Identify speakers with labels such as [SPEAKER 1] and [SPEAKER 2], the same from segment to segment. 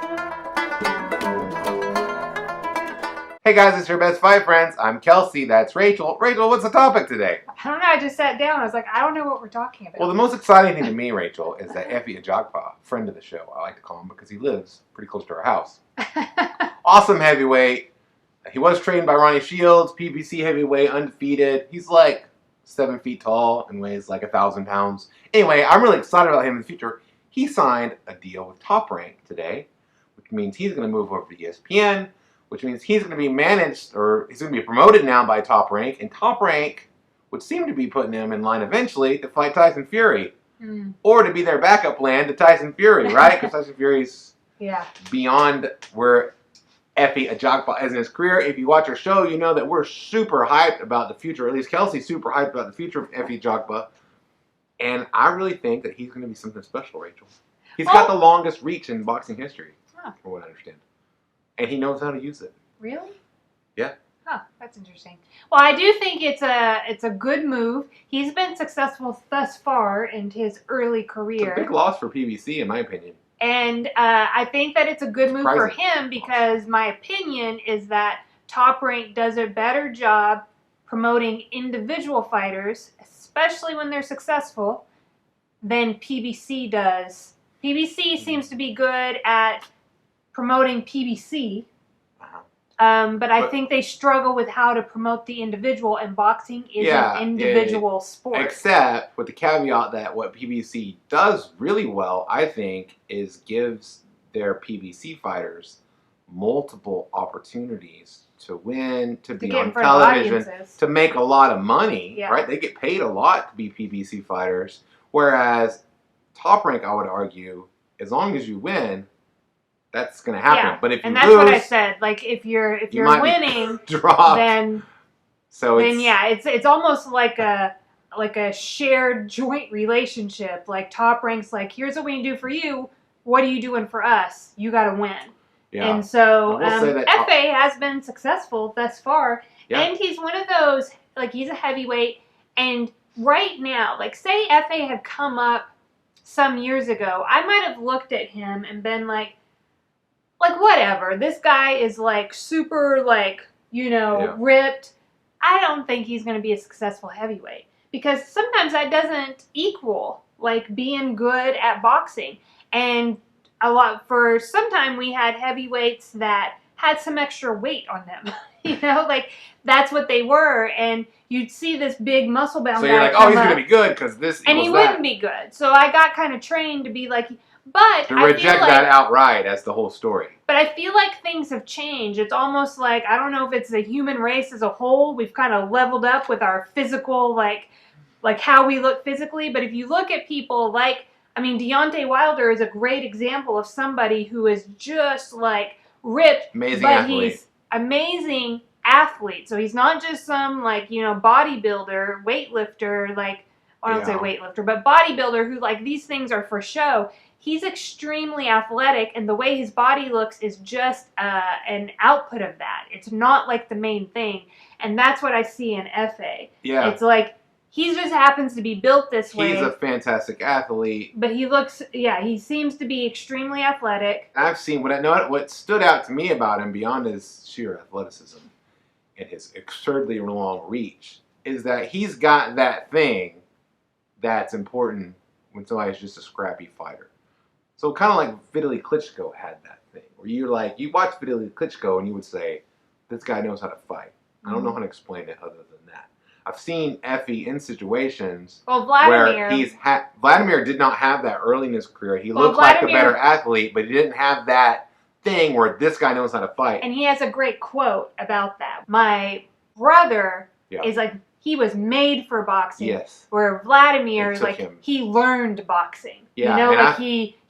[SPEAKER 1] Hey guys, it's your best five friends. I'm Kelsey. That's Rachel. Rachel, what's the topic today?
[SPEAKER 2] I don't know. I just sat down. I was like, I don't know what we're talking about.
[SPEAKER 1] Well, the most exciting thing to me, Rachel, is that Efe Ajagba, friend of the show, I like to call him because he lives pretty close to our house. Awesome heavyweight. He was trained by Ronnie Shields, PBC heavyweight, undefeated. He's like 7 feet tall and weighs like 1,000 pounds. Anyway, I'm really excited about him in the future. He signed a deal with Top Rank today, which means he's going to move over to ESPN, which means he's going to be managed, or he's going to be promoted now by Top Rank, and Top Rank would seem to be putting him in line eventually to fight Tyson Fury, or to be their backup plan to Tyson Fury, right? Because Tyson Fury's beyond where Efe Ajagba is in his career. If you watch our show, you know that we're super hyped about the future, or at least Kelsey's super hyped about the future of Efe Ajagba, and I really think that he's going to be something special, Rachel. He's got the longest reach in boxing history, from what I understand. And he knows how to use it.
[SPEAKER 2] Really?
[SPEAKER 1] Yeah.
[SPEAKER 2] Huh, that's interesting. Well, I do think it's a good move. He's been successful thus far in his early career.
[SPEAKER 1] It's a big loss for PBC, in my opinion.
[SPEAKER 2] And I think that it's a good move for him because my opinion is that Top Rank does a better job promoting individual fighters, especially when they're successful, than PBC does. PBC seems to be good at promoting PBC, but I think they struggle with how to promote the individual, and boxing is an individual sport.
[SPEAKER 1] Except with the caveat that what PBC does really well, I think, is gives their PBC fighters multiple opportunities to win, to be on television, to make a lot of money, right? They get paid a lot to be PBC fighters, whereas Top Rank, I would argue, as long as you win, that's going to happen. But if you lose,
[SPEAKER 2] that's what I said. Like if you're winning, then it's almost like a shared joint relationship. Like Top Rank's like, here's what we can do for you. What are you doing for us? You got to win. Yeah. And so Efe has been successful thus far, and he's one of those, like, he's a heavyweight, and right now, like, say Efe had come up some years ago, I might have looked at him and been like, whatever, this guy is, like, super, like, ripped. I don't think he's going to be a successful heavyweight. Because sometimes that doesn't equal, like, being good at boxing. And for some time we had heavyweights that had some extra weight on them. Like, that's what they were. And you'd see this big muscle-bound guy.
[SPEAKER 1] So you're like, oh, he's going to be good because this
[SPEAKER 2] and he wouldn't be good. So I got kind of trained to be like... But
[SPEAKER 1] to reject that outright as the whole story.
[SPEAKER 2] But I feel like things have changed. It's almost like, I don't know if it's the human race as a whole. We've kind of leveled up with our physical, like how we look physically. But if you look at people Deontay Wilder is a great example of somebody who is just like ripped.
[SPEAKER 1] Amazing athlete.
[SPEAKER 2] He's amazing athlete. So he's not just some bodybuilder, weightlifter, I don't say weightlifter, but bodybuilder who these things are for show. He's extremely athletic, and the way his body looks is just an output of that. It's not like the main thing, and that's what I see in Efe. Yeah. It's like he just happens to be built this way.
[SPEAKER 1] He's a fantastic athlete.
[SPEAKER 2] But he seems to be extremely athletic.
[SPEAKER 1] I've seen, what stood out to me about him beyond his sheer athleticism and his absurdly long reach is that he's got that thing that's important when somebody's just a scrappy fighter. So kind of like Vitaly Klitschko had that thing, where you watch Vitaly Klitschko and you would say, this guy knows how to fight. I don't know how to explain it other than that. I've seen Efe in situations where Vladimir did not have that early in his career. He looked like the better athlete, but he didn't have that thing where this guy knows how to fight.
[SPEAKER 2] And he has a great quote about that. My brother is like, he was made for boxing. Yes. Where Vladimir is he learned boxing. Yeah.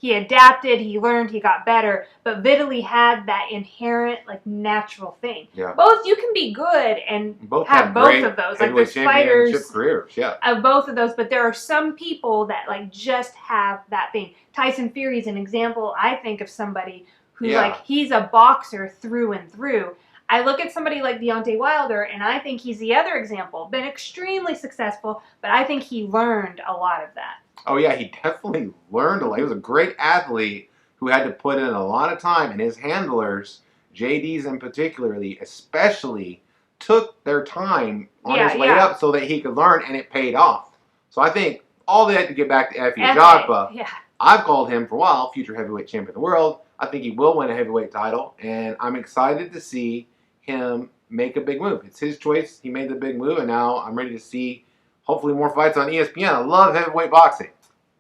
[SPEAKER 2] He adapted, he learned, he got better. But Vitaly had that inherent, natural thing. Yeah. You can be good and have both of those. There's fighters
[SPEAKER 1] careers,
[SPEAKER 2] of both of those, but there are some people that just have that thing. Tyson Fury is an example, I think, of somebody who he's a boxer through and through. I look at somebody like Deontay Wilder, and I think he's the other example. Been extremely successful, but I think he learned a lot of that.
[SPEAKER 1] Oh, yeah, he definitely learned a lot. He was a great athlete who had to put in a lot of time, and his handlers, JD's in particularly, especially, took their time on his way up so that he could learn, and it paid off. So I think all that to get back to Efe Ajagba, I've called him for a while future heavyweight champion of the world. I think he will win a heavyweight title, and I'm excited to see him make a big move. It's his choice. He made the big move, and now I'm ready to see hopefully more fights on ESPN. I love heavyweight boxing.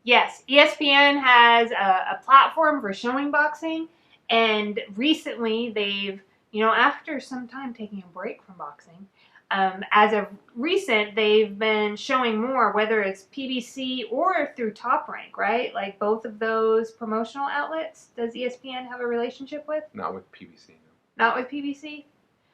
[SPEAKER 2] Yes, ESPN has a platform for showing boxing, and recently they've, after some time taking a break from boxing, as of recent, they've been showing more, whether it's PBC or through Top Rank, right? Like both of those promotional outlets. Does ESPN have a relationship with?
[SPEAKER 1] Not with PBC.
[SPEAKER 2] No. Not with PBC?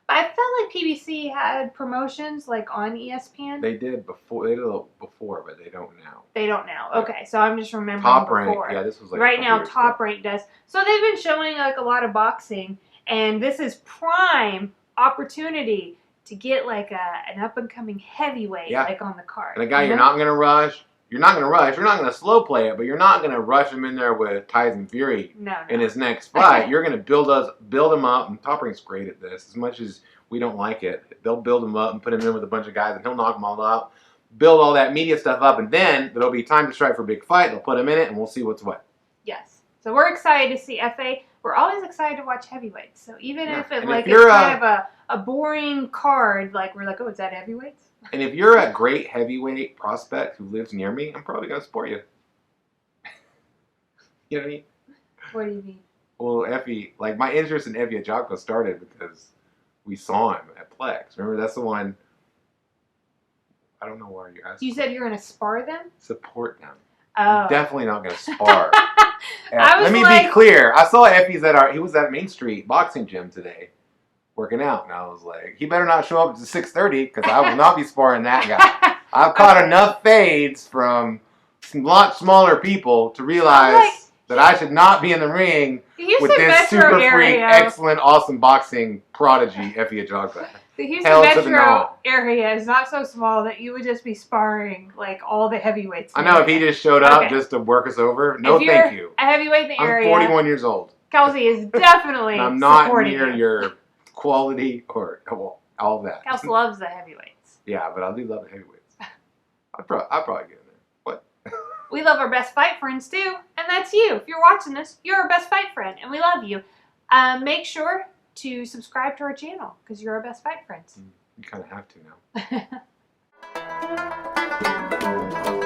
[SPEAKER 2] But I felt like PBC had promotions like on ESPN.
[SPEAKER 1] They did before. They did before, but they don't now.
[SPEAKER 2] They don't now. Okay, so I'm just remembering
[SPEAKER 1] Top
[SPEAKER 2] before.
[SPEAKER 1] Rank. Yeah, this was like
[SPEAKER 2] right now. Top Rank does. So they've been showing like a lot of boxing, and this is prime opportunity to get like an up and coming heavyweight like on the card.
[SPEAKER 1] And a guy you're not gonna rush. You're not going to rush. You're not going to slow play it, but you're not going to rush him in there with Tyson Fury in his next fight. You're going to build him up, and Top Rank's great at this. As much as we don't like it, they'll build him up and put him in with a bunch of guys, and he'll knock them all out, build all that media stuff up, and then there'll be time to strike for a big fight. They'll put him in it, and we'll see what's what.
[SPEAKER 2] Yes. So we're excited to see Efe. We're always excited to watch heavyweights. So even if it's kind of a boring card, like we're like, oh, is that heavyweights?
[SPEAKER 1] And if you're a great heavyweight prospect who lives near me, I'm probably going to support you. You know what I mean?
[SPEAKER 2] What do you mean?
[SPEAKER 1] Well, Efe, like my interest in Efe Ajagba started because we saw him at Plex. Remember, that's the one. I don't know why you're asking.
[SPEAKER 2] You said you're going to spar them?
[SPEAKER 1] Support them.
[SPEAKER 2] Oh.
[SPEAKER 1] I'm definitely not going to spar. Let me be clear. I saw Effe's he was at Main Street boxing gym today, working out, and I was like, he better not show up at 6:30 because I will not be sparring that guy. I've caught enough fades from a lot smaller people to realize that I should not be in the ring with this super freak, excellent, awesome boxing prodigy, Efe Ajagba.
[SPEAKER 2] The Houston metro area is not so small that you would just be sparring like all the heavyweights.
[SPEAKER 1] I know if he just showed up just to work us over, no thank you.
[SPEAKER 2] A heavyweight in the area.
[SPEAKER 1] I'm 41 years old.
[SPEAKER 2] Kelsey is definitely
[SPEAKER 1] I'm not near your quality or all that.
[SPEAKER 2] Kelsey loves the heavyweights.
[SPEAKER 1] Yeah, but I do love the heavyweights. I'd probably get in there. What?
[SPEAKER 2] We love our best fight friends too, and that's you. If you're watching this, you're our best fight friend, and we love you. Make sure to subscribe to our channel because you're our best fight friends.
[SPEAKER 1] You kind of have to now.